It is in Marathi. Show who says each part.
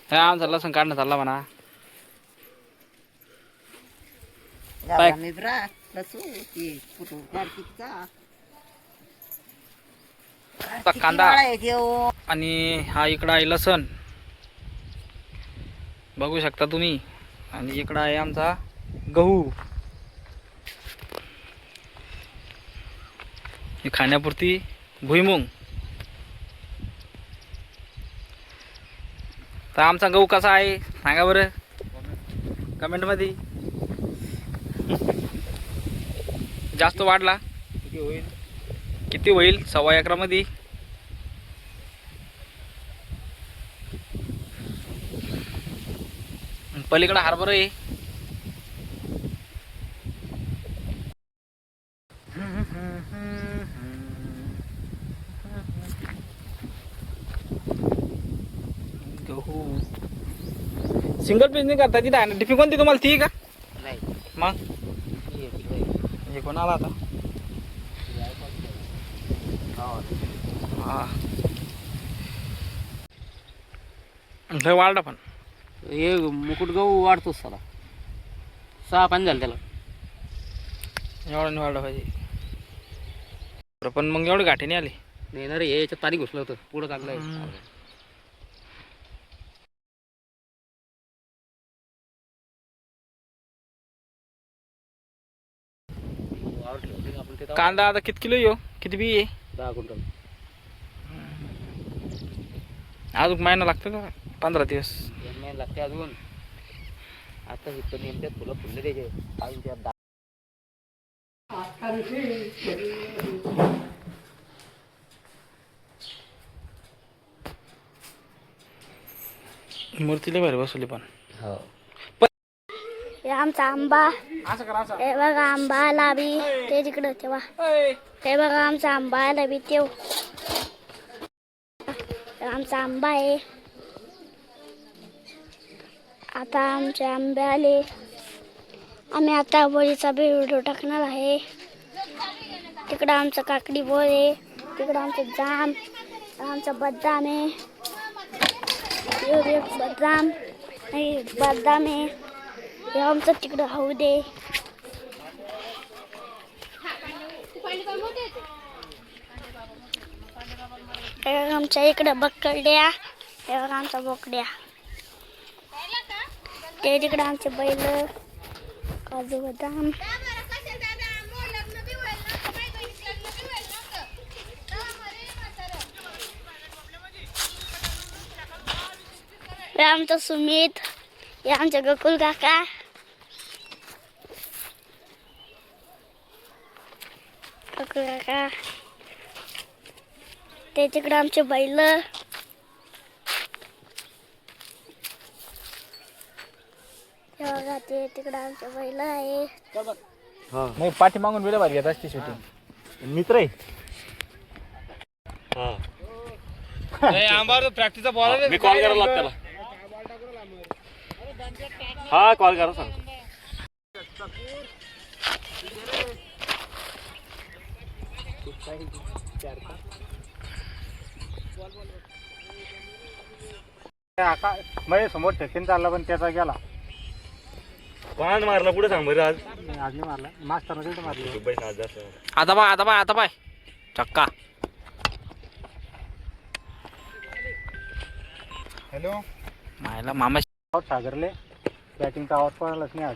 Speaker 1: हा आमचा लसूण काढणं चालला म्हणा. कांदा आणि हा इकडं आहे लसण बघू शकता तुम्ही. आणि इकडं आहे आमचा गहू. ही खाण्यापुरती भुईमुंग. तर आमचा गहू कसा आहे सांगा बरं कमेंट मध्ये. जास्त वाढला किती होईल 1.25 एकरामध्ये. पलीकडे हार्बर आहे. गहू सिंगल पीस नाही करता तिथे आहे. डिपी कोणती तुम्हाला ती का
Speaker 2: नाही
Speaker 1: मग हे कोण आला आता. हा लय वाढला पण
Speaker 2: हे मुकुट गहू वाढतोच साला. 6 पाणी झालं त्याला.
Speaker 1: एवढं नाही वाढलं पाहिजे. पण मग एवढे गाठी नाही आले.
Speaker 2: नाही ना रे याच्यात पाणी घुसलं होतं पुढं चांगलं आहे.
Speaker 1: कांदा आता किती किलो येऊ किती बी आहे.
Speaker 2: 10 क्विंटल.
Speaker 1: अजून महिना लागतो का 15 दिवस.
Speaker 2: 2 महिने लागते अजून. आता इथं नेमक्यात फुलं फुलले त्याचे अजून त्यात.
Speaker 1: मूर्तीला भारी बसवली पण.
Speaker 2: हो
Speaker 3: हे आमचा आंबा.
Speaker 1: असं करा असं.
Speaker 3: हे बघा आंबा आला बी ते तिकडं तेव्हा. हे बघा आमचा आंबा आला बी तेव. आमचा आंबा आहे. आता आमचे आंबे आले. आम्ही आता वळीचा बी व्हिडिओ टाकणार आहे. तिकडं आमचं काकडी बोर आहे. तिकडं आमचं जाम आमचा बदाम आहे. एक बदाम बदाम आहे. हे आमचं तिकडं हौद आहे. आमच्या इकडं बकड्या. हे बघा आमचा बोकड्या. ते तिकडं आमचे बैल काजू बदाम. हे आमचं सुमित. हे आमचे गोकुल काका. गोकुल काका ते तिकडे आमचे बैल. ते तिकडे आमचे बैल आहे.
Speaker 1: नाही पाठी मागून वेळ भारी घेत असते शूटिंग.
Speaker 4: मित्र आहे.
Speaker 1: आंबावर प्रॅक्टिसचा बॉल आहे.
Speaker 4: मी कॉल करायला त्याला. हा कॉल करा सांगतो. आता समोर ठेकेन चालला पण त्याचा गेला. कोणाने मारला पुढे सांग बरं. आज नाही मारला मास्तर मारली.
Speaker 1: आता बाय आता बाय आता बाय चक्का.
Speaker 4: हॅलो
Speaker 1: मायला मामा
Speaker 4: सागरले बॅटिंगचा आवाज पडायलाच नाही आज.